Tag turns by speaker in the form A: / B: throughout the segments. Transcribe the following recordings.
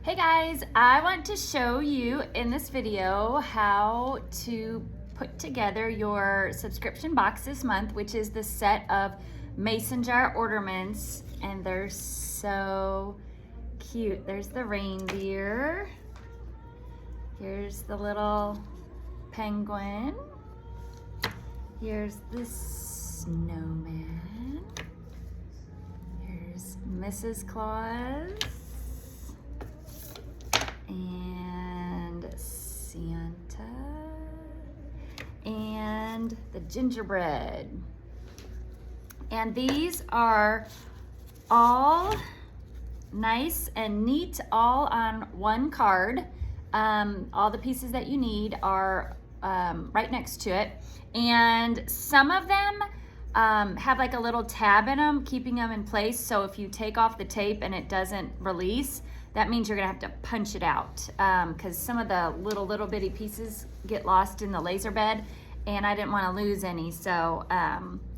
A: Hey guys, I want to show you in this video how to put together your subscription box this month, which is the set of mason jar ornaments, and they're so cute. There's the reindeer. Here's the little penguin. Here's the snowman. Here's Mrs. Claus. And Santa, and the gingerbread. And these are all nice and neat, all on one card. All the pieces that you need are right next to it. And some of them have like a little tab in them, keeping them in place. So if you take off the tape and it doesn't release, that means you're gonna have to punch it out, because some of the little bitty pieces get lost in the laser bed, and I didn't want to lose any, so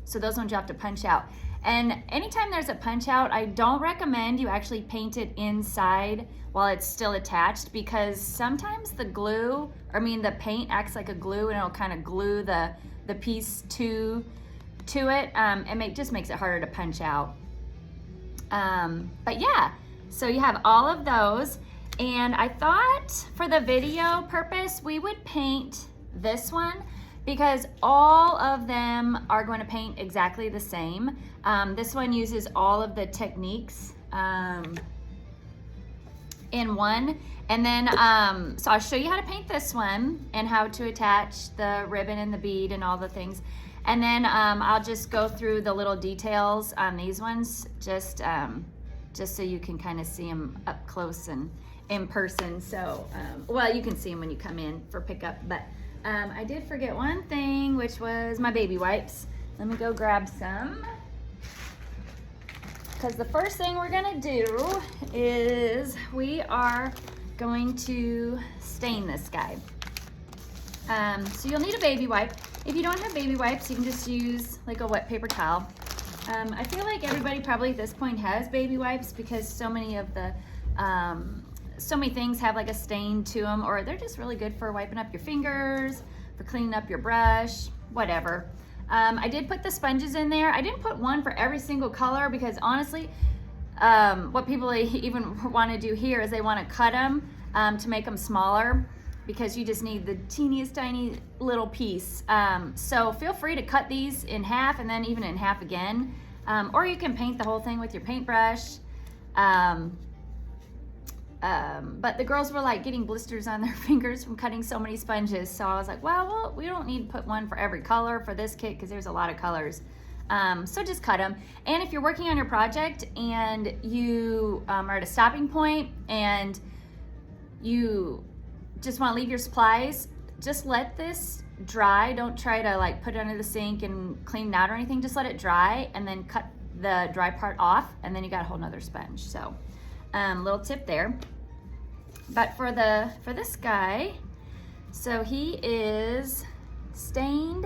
A: so those ones you have to punch out. And anytime there's a punch out, I don't recommend you actually paint it inside while it's still attached, because sometimes the paint acts like a glue, and it'll kind of glue the piece to it, and just makes it harder to punch out. But yeah. So you have all of those, and I thought for the video purpose we would paint this one because all of them are going to paint exactly the same. This one uses all of the techniques in one, and then so I'll show you how to paint this one and how to attach the ribbon and the bead and all the things, and then I'll just go through the little details on these ones just so you can kind of see them up close and in person. So, well, you can see them when you come in for pickup, but I did forget one thing, which was my baby wipes. Let me go grab some, because the first thing we're gonna do is we are going to stain this guy. So you'll need a baby wipe. If you don't have baby wipes, you can just use like a wet paper towel. I feel like everybody probably at this point has baby wipes because so many of the, so many things have like a stain to them, or they're just really good for wiping up your fingers, for cleaning up your brush, whatever. I did put the sponges in there. I didn't put one for every single color because honestly, what people even want to do here is they want to cut them to make them smaller, because you just need the teeniest tiny little piece. So feel free to cut these in half and then even in half again. Or you can paint the whole thing with your paintbrush. But the girls were like getting blisters on their fingers from cutting so many sponges. So I was like, well, we don't need to put one for every color for this kit because there's a lot of colors. So just cut them. And if you're working on your project and you are at a stopping point and you just want to leave your supplies, just let this dry. Don't try to like put it under the sink and clean it out or anything. Just let it dry and then cut the dry part off, and then you got a whole nother sponge. So little tip there. But for this guy, so he is stained,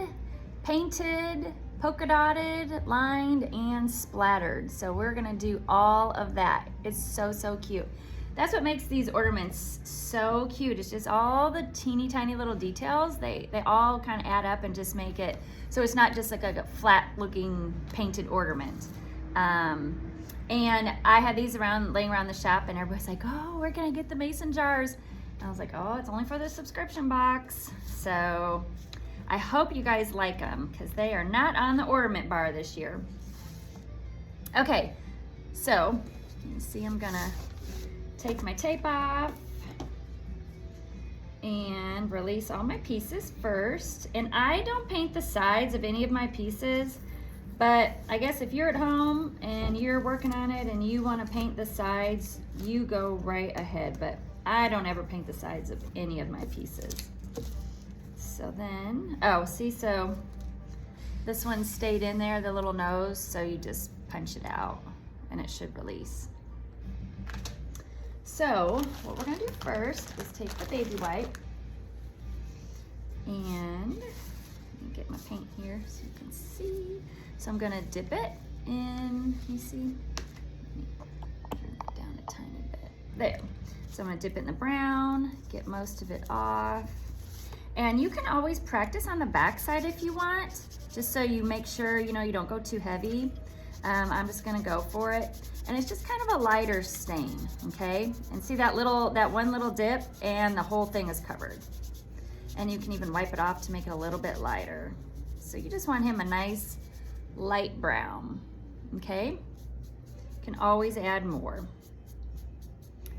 A: painted, polka dotted, lined, and splattered. So we're gonna do all of that. It's so cute. That's what makes these ornaments so cute. It's just all the teeny tiny little details. They all kind of add up and just make it so it's not just like a flat looking painted ornament. And I had these laying around the shop, and everybody's like, oh, we're gonna get the mason jars. And I was like, oh, it's only for the subscription box. So I hope you guys like them because they are not on the ornament bar this year. Okay, so you can see I'm gonna take my tape off and release all my pieces first. And I don't paint the sides of any of my pieces, but I guess if you're at home and you're working on it and you want to paint the sides, you go right ahead, but I don't ever paint the sides of any of my pieces. So then, oh, see, so this one stayed in there, the little nose, so you just punch it out and it should release. So what we're gonna do first is take the baby wipe and let me get my paint here so you can see. So I'm gonna dip it in, you see? Let me turn it down a tiny bit. There. So I'm gonna dip it in the brown, get most of it off. And you can always practice on the back side if you want, just so you make sure, you know, you don't go too heavy. I'm just gonna go for it. And it's just kind of a lighter stain, okay? And see that one little dip, and the whole thing is covered. And you can even wipe it off to make it a little bit lighter. So you just want him a nice light brown, okay? You can always add more.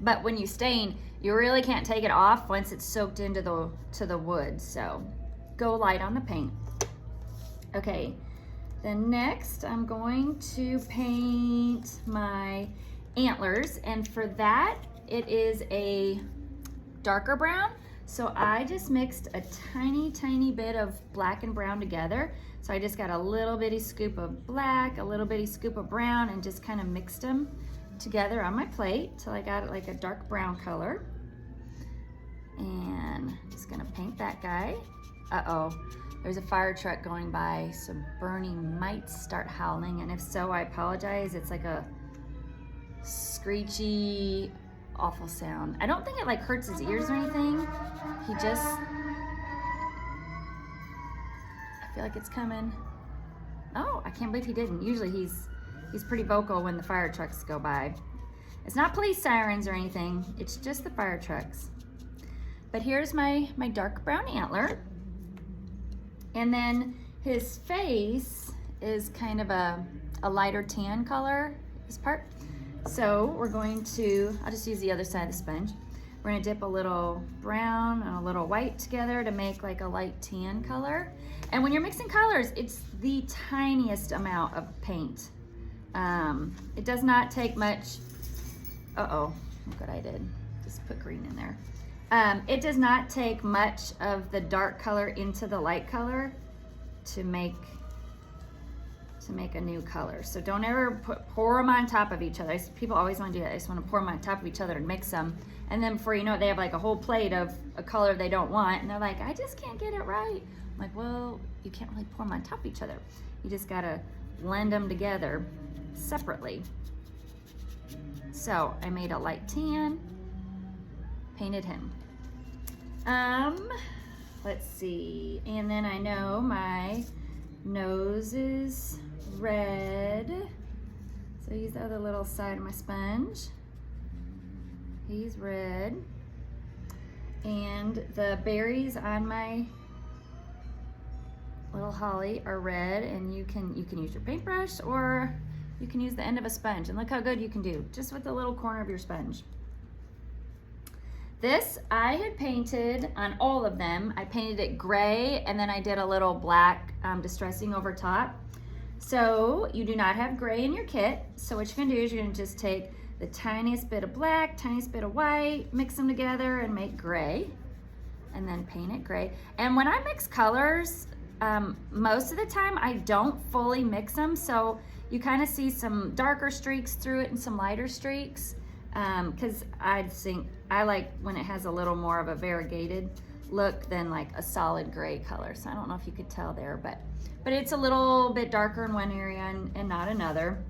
A: But when you stain, you really can't take it off once it's soaked into the wood. So go light on the paint. Okay, then next I'm going to paint my antlers, and for that it is a darker brown. So I just mixed a tiny bit of black and brown together. So I just got a little bitty scoop of black, a little bitty scoop of brown, and just kind of mixed them together on my plate till I got it like a dark brown color. And I'm just gonna paint that guy. Uh-oh, there's a fire truck going by, so Bernie might start howling, and if so, I apologize. It's like a screechy, awful sound. I don't think it like hurts his ears or anything. He just, I feel like it's coming. Oh, I can't believe he didn't. Usually he's pretty vocal when the fire trucks go by. It's not police sirens or anything, it's just the fire trucks. But here's my dark brown antler. And then his face is kind of a lighter tan color, this part. So we're going to, I'll just use the other side of the sponge. We're gonna dip a little brown and a little white together to make like a light tan color. And when you're mixing colors, it's the tiniest amount of paint. It does not take much. Uh-oh, look what I did. Just put green in there. It does not take much of the dark color into the light color to make a new color. So don't ever pour them on top of each other. People always want to do that. They just want to pour them on top of each other and mix them. And then before you know it, they have like a whole plate of a color they don't want. And they're like, I just can't get it right. I'm like, well, you can't really pour them on top of each other. You just gotta blend them together separately. So I made a light tan, painted him. Let's see. And then I know my nose is red. So use the other little side of my sponge. He's red. And the berries on my little holly are red, and you can use your paintbrush, or you can use the end of a sponge, and look how good you can do just with the little corner of your sponge. This I had painted on all of them. I painted it gray, and then I did a little black distressing over top. So you do not have gray in your kit. So what you're gonna do is you're gonna just take the tiniest bit of black, tiniest bit of white, mix them together and make gray, and then paint it gray. And when I mix colors, most of the time I don't fully mix them. So you kind of see some darker streaks through it and some lighter streaks. Because I think I like when it has a little more of a variegated look than like a solid gray color. So I don't know if you could tell there, but it's a little bit darker in one area and not another.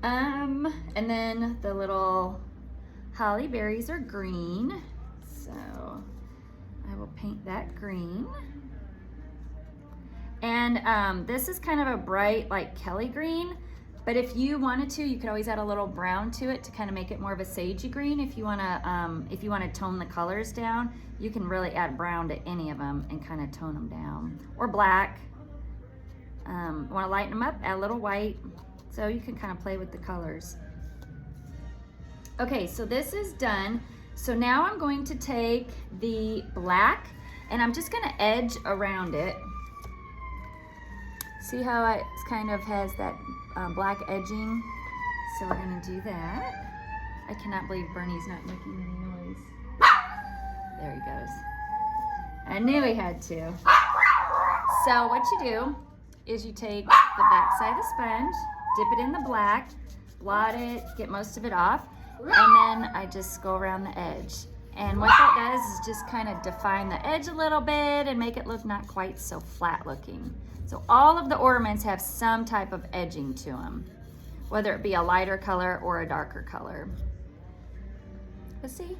A: And then the little holly berries are green, so I will paint that green. And this is kind of a bright like Kelly green. But if you wanted to, you could always add a little brown to it to kind of make it more of a sagey green. If you wanna tone the colors down, you can really add brown to any of them and kind of tone them down. Or black. Wanna lighten them up, add a little white. So you can kind of play with the colors. Okay, so this is done. So now I'm going to take the black and I'm just gonna edge around it. See how it kind of has that black edging? So we're gonna do that. I cannot believe Bernie's not making any noise. There he goes. I knew he had to. So what you do is you take the back side of the sponge, dip it in the black, blot it, get most of it off, and then I just go around the edge. And what that does is just kind of define the edge a little bit and make it look not quite so flat looking. So all of the ornaments have some type of edging to them, whether it be a lighter color or a darker color. Let's see.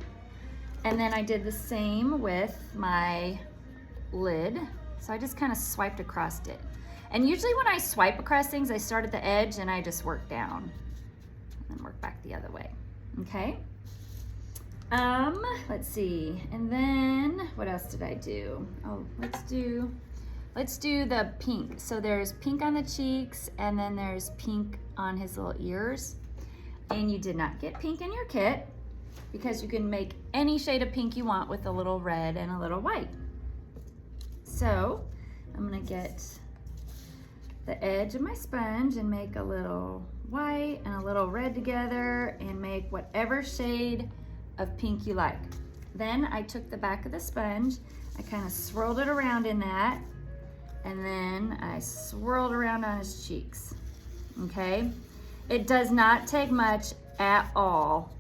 A: And then I did the same with my lid. So I just kind of swiped across it. And usually when I swipe across things, I start at the edge and I just work down and then work back the other way. Okay. Let's see. And then what else did I do? Oh, let's do the pink. So there's pink on the cheeks and then there's pink on his little ears. And you did not get pink in your kit because you can make any shade of pink you want with a little red and a little white. So I'm gonna get the edge of my sponge and make a little white and a little red together and make whatever shade of pink you like. Then I took the back of the sponge, I kind of swirled it around in that, and then I swirled around on his cheeks, okay? It does not take much at all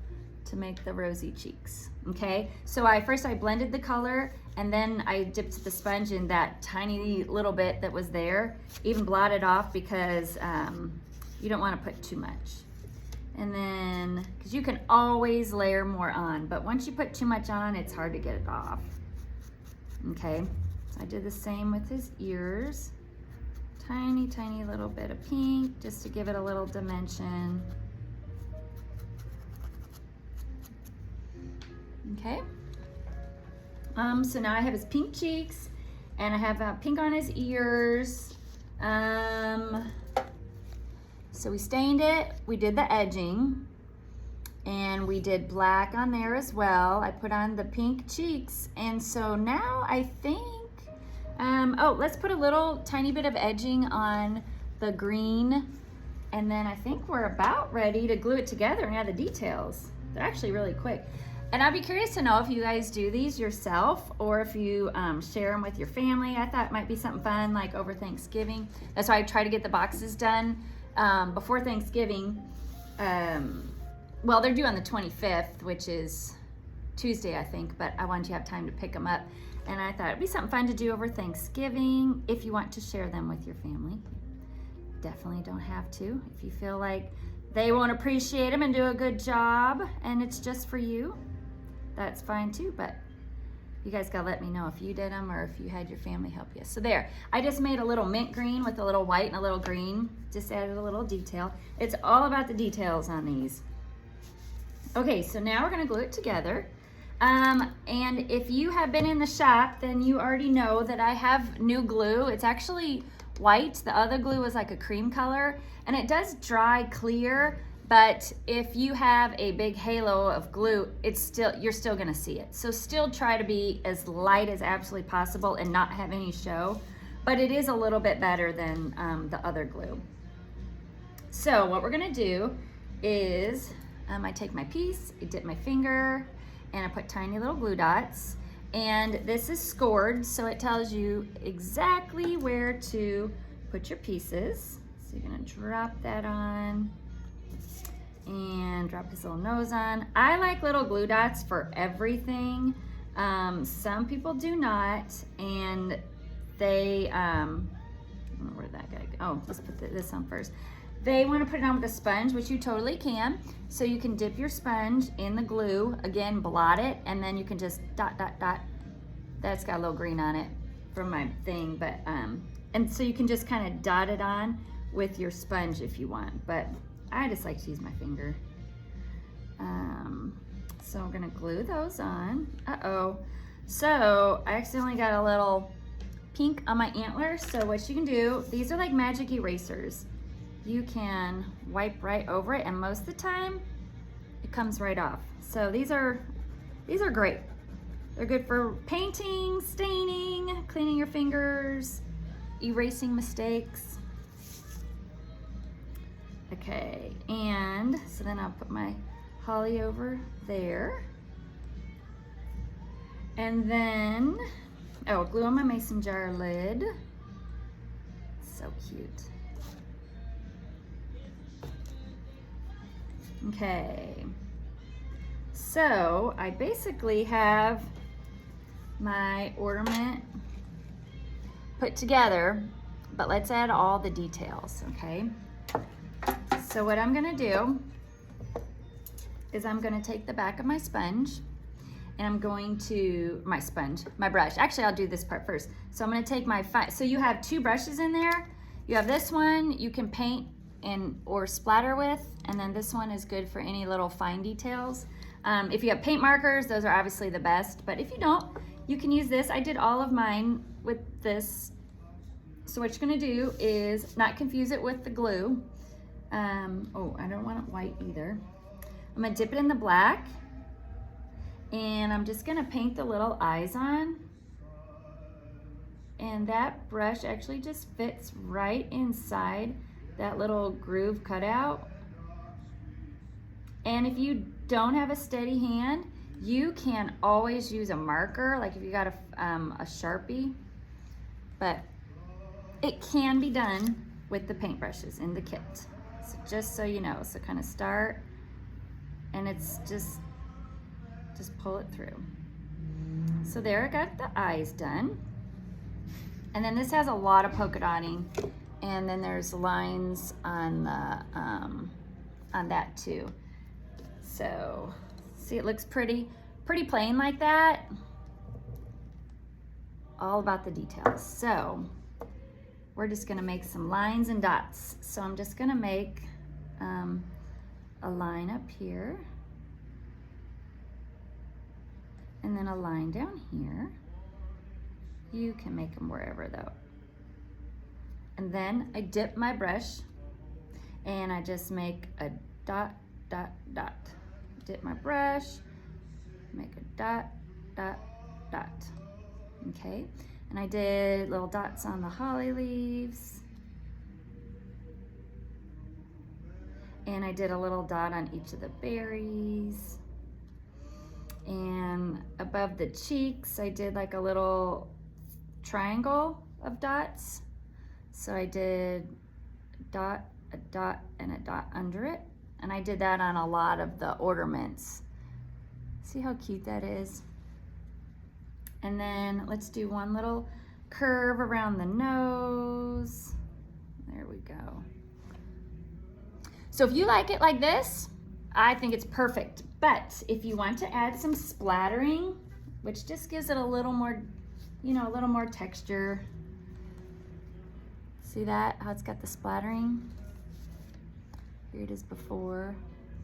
A: to make the rosy cheeks, okay? So first I blended the color and then I dipped the sponge in that tiny little bit that was there, even blotted off because you don't want to put too much. And then, because you can always layer more on, but once you put too much on, it's hard to get it off. Okay, so I did the same with his ears. Tiny, tiny little bit of pink just to give it a little dimension. Okay. So now I have his pink cheeks and I have pink on his ears. So we stained it, we did the edging, and we did black on there as well. I put on the pink cheeks, and so now I think, oh, let's put a little tiny bit of edging on the green, and then I think we're about ready to glue it together and add the details. They're actually really quick. And I'd be curious to know if you guys do these yourself or if you share them with your family. I thought it might be something fun like over Thanksgiving. That's why I try to get the boxes done before Thanksgiving. Well, they're due on the 25th, which is Tuesday, I think, but I wanted you to have time to pick them up. And I thought it'd be something fun to do over Thanksgiving if you want to share them with your family. Definitely don't have to. If you feel like they won't appreciate them and do a good job and it's just for you, that's fine too, but you guys gotta let me know if you did them or if you had your family help you. So there, I just made a little mint green with a little white and a little green, just added a little detail. It's all about the details on these. Okay, so now we're gonna glue it together. And if you have been in the shop, then you already know that I have new glue. It's actually white. The other glue is like a cream color, and it does dry clear, but if you have a big halo of glue, you're still gonna see it. So still try to be as light as absolutely possible and not have any show, but it is a little bit better than the other glue. So what we're gonna do is, I take my piece, I dip my finger, and I put tiny little glue dots. And this is scored, so it tells you exactly where to put your pieces. So you're gonna drop that on and drop his little nose on. I like little glue dots for everything. Some people do not, and they, I don't know where that guy, oh, let's put this on first. They want to put it on with a sponge, which you totally can. So you can dip your sponge in the glue, again, blot it, and then you can just dot, dot, dot. That's got a little green on it from my thing, but, and so you can just kind of dot it on with your sponge if you want, but I just like to use my finger. So I'm gonna glue those on. Uh-oh. So I accidentally got a little pink on my antler, so what you can do, these are like magic erasers. You can wipe right over it, and most of the time it comes right off. So these are great. They're good for painting, staining, cleaning your fingers, erasing mistakes. Okay, and so then I'll put my holly over there. And then, oh, glue on my mason jar lid. So cute. Okay, so I basically have my ornament put together, but let's add all the details, okay? So what I'm gonna do is I'm gonna take the back of my sponge and I'm going to, my brush. Actually, I'll do this part first. So I'm gonna take my, so you have 2 brushes in there. You have this one you can paint or splatter with, and then this one is good for any little fine details. If you have paint markers, those are obviously the best, but if you don't, you can use this. I did all of mine with this. So what you're gonna do is not confuse it with the glue. Oh, I don't want it white either. I'm gonna dip it in the black, and I'm just gonna paint the little eyes on. And that brush actually just fits right inside that little groove cutout. And if you don't have a steady hand, you can always use a marker, like if you got a Sharpie, but it can be done with the paintbrushes in the kit. So just so you know, so kind of start, and it's just pull it through. So there, I got the eyes done. And then this has a lot of polka dotting, and then there's lines on the on that too. So see, it looks pretty plain like that. All about the details. So we're just gonna make some lines and dots. So I'm just gonna make a line up here, and then a line down here. You can make them wherever though. And then I dip my brush and I just make a dot, dot, dot. Dip my brush, make a dot, dot, dot. Okay, and I did little dots on the holly leaves. And I did a little dot on each of the berries. And above the cheeks, I did like a little triangle of dots. So I did a dot, and a dot under it. And I did that on a lot of the ornaments. See how cute that is? And then let's do one little curve around the nose. There we go. So if you like it like this, I think it's perfect. But if you want to add some splattering, which just gives it a little more, you know, a little more texture. See that, how it's got the splattering? Here it is before,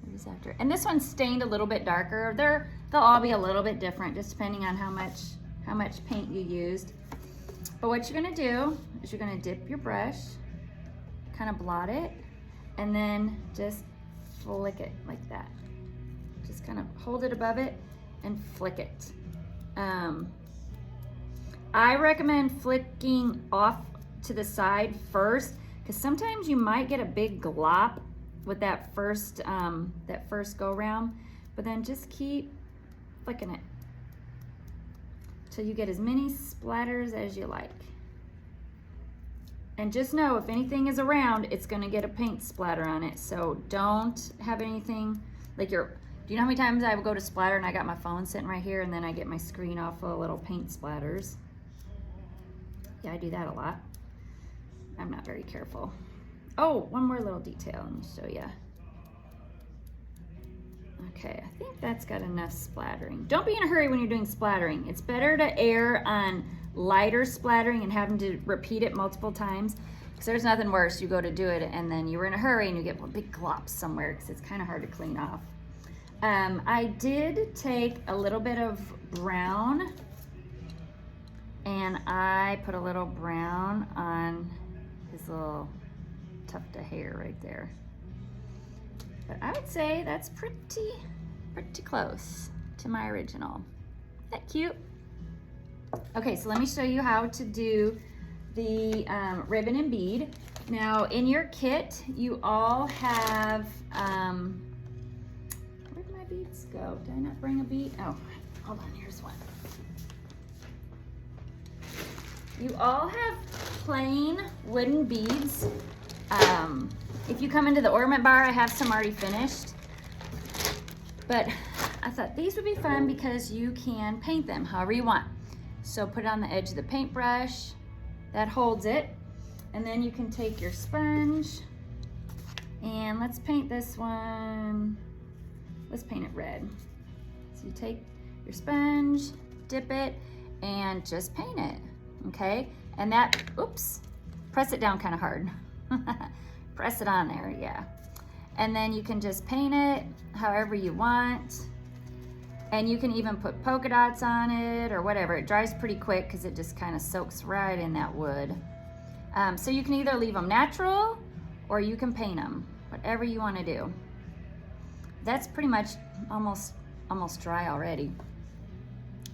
A: here it is after. And this one's stained a little bit darker. They'll all be a little bit different just depending on how much paint you used. But what you're gonna do is you're gonna dip your brush, kind of blot it, and then just flick it like that. Just kind of hold it above it and flick it. I recommend flicking off to the side first, because sometimes you might get a big glop with that first go round, but then just keep flicking it till you get as many splatters as you like. And just know, if anything is around, it's gonna get a paint splatter on it. So don't have anything like do you know how many times I would go to splatter and I got my phone sitting right here and then I get my screen all full of little paint splatters? Yeah, I do that a lot. I'm not very careful. Oh, one more little detail, let me show you. Okay, I think that's got enough splattering. Don't be in a hurry when you're doing splattering. It's better to err on lighter splattering and having to repeat it multiple times, because there's nothing worse. You go to do it and then you were in a hurry and you get one big glop somewhere, because it's kind of hard to clean off. I did take a little bit of brown and I put a little brown on his little tuft of hair right there. But I would say that's pretty close to my original. Isn't that cute? Okay, so let me show you how to do the ribbon and bead. Now in your kit, you all have, where'd my beads go? Did I not bring a bead? Oh, hold on, here's one. You all have plain wooden beads. If you come into the ornament bar, I have some already finished. But I thought these would be fun because you can paint them however you want. So put it on the edge of the paintbrush, that holds it. And then you can take your sponge and let's paint this one let's paint it red. So you take your sponge, dip it, and just paint it, okay? And that, oops, press it down kind of hard. Press it on there, yeah. And then you can just paint it however you want. And you can even put polka dots on it or whatever. It dries pretty quick because it just kind of soaks right in that wood. So you can either leave them natural or you can paint them, whatever you want to do. That's pretty much almost dry already.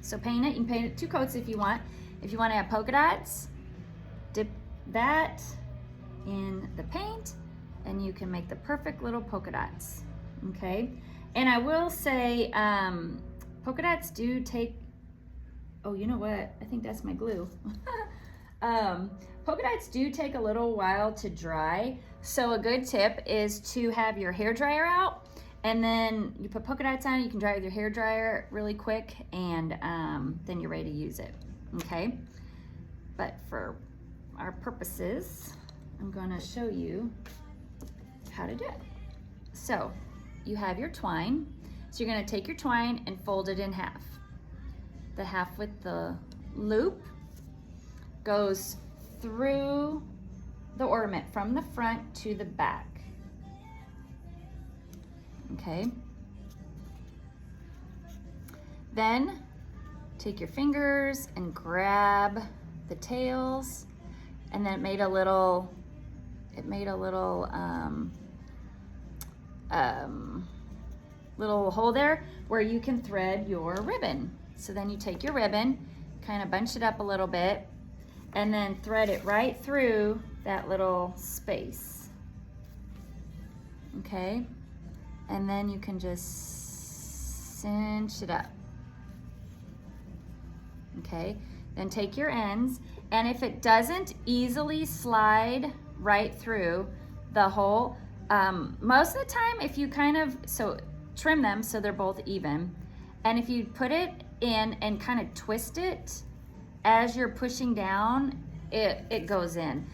A: So paint it. You can paint it 2 coats if you want. If you want to have polka dots, dip that in the paint and you can make the perfect little polka dots, okay? And I will say, polka dots do take, oh, you know what? I think that's my glue. Polka dots do take a little while to dry. So a good tip is to have your hair dryer out, and then you put polka dots on, you can dry it with your hair dryer really quick, and then you're ready to use it, okay? But for our purposes, I'm gonna show you how to do it. So you have your twine. So you're gonna take your twine and fold it in half. The half with the loop goes through the ornament from the front to the back. Okay. Then take your fingers and grab the tails, and then it made a little little hole there where you can thread your ribbon. So then you take your ribbon, kind of bunch it up a little bit, and then thread it right through that little space. Okay? And then you can just cinch it up. Okay? Then take your ends, and if it doesn't easily slide right through the hole, most of the time, if you trim them so they're both even, and if you put it in and kind of twist it as you're pushing down, it goes in.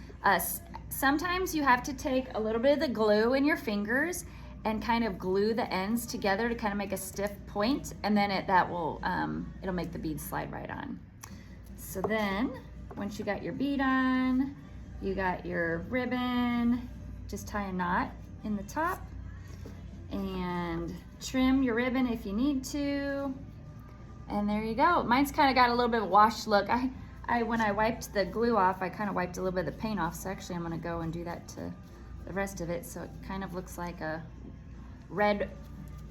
A: Sometimes you have to take a little bit of the glue in your fingers and kind of glue the ends together to kind of make a stiff point, and then it'll make the bead slide right on. So then, once you got your bead on, you got your ribbon, just tie a knot in the top and trim your ribbon if you need to. And there you go. Mine's kind of got a little bit of a washed look. When I wiped the glue off, I kind of wiped a little bit of the paint off, so actually I'm gonna go and do that to the rest of it, so it kind of looks like a red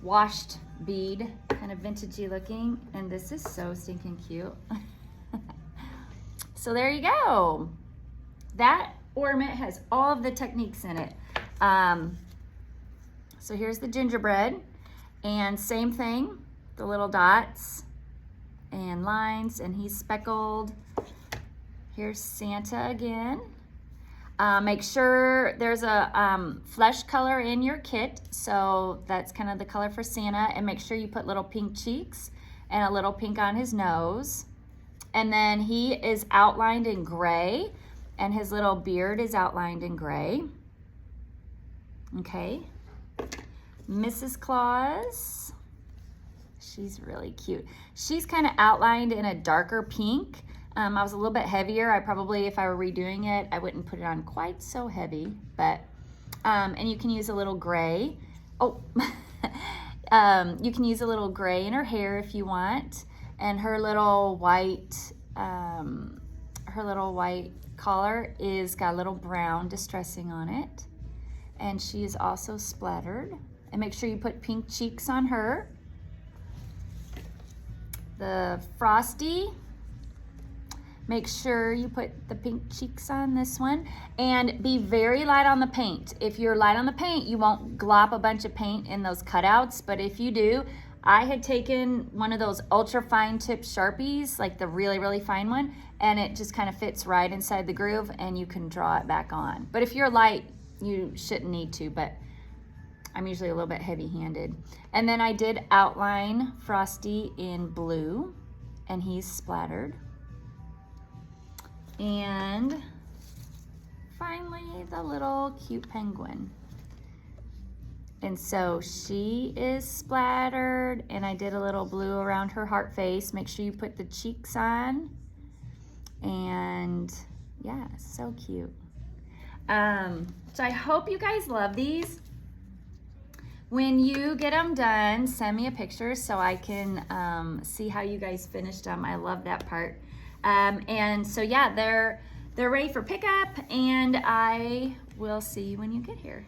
A: washed bead, kind of vintagey looking, and this is so stinking cute. So there you go. That ornament has all of the techniques in it. So here's the gingerbread, and same thing, the little dots and lines, and he's speckled. Here's Santa again. Make sure there's a flesh color in your kit, so that's kind of the color for Santa, and make sure you put little pink cheeks and a little pink on his nose. And then he is outlined in gray, and his little beard is outlined in gray. Okay. Mrs. Claus, she's really cute. She's kind of outlined in a darker pink. I was a little bit heavier. I probably, if I were redoing it, I wouldn't put it on quite so heavy, but, and you can use a little gray. Oh, you can use a little gray in her hair if you want. And her little white collar is got a little brown distressing on it. And she is also splattered. And make sure you put pink cheeks on her. The Frosty, make sure you put the pink cheeks on this one, and be very light on the paint. If you're light on the paint, you won't glop a bunch of paint in those cutouts, but if you do, I had taken one of those ultra fine tip Sharpies, like the really, really fine one, and it just kind of fits right inside the groove, and you can draw it back on. But if you're light, you shouldn't need to, but I'm usually a little bit heavy-handed. And then I did outline Frosty in blue, and he's splattered. And finally, the little cute penguin. And so she is splattered, and I did a little blue around her heart face. Make sure you put the cheeks on. And yeah, so cute. So I hope you guys love these. When you get them done, send me a picture so I can see how you guys finished them. I love that part. And so yeah, they're ready for pickup, and I will see you when you get here.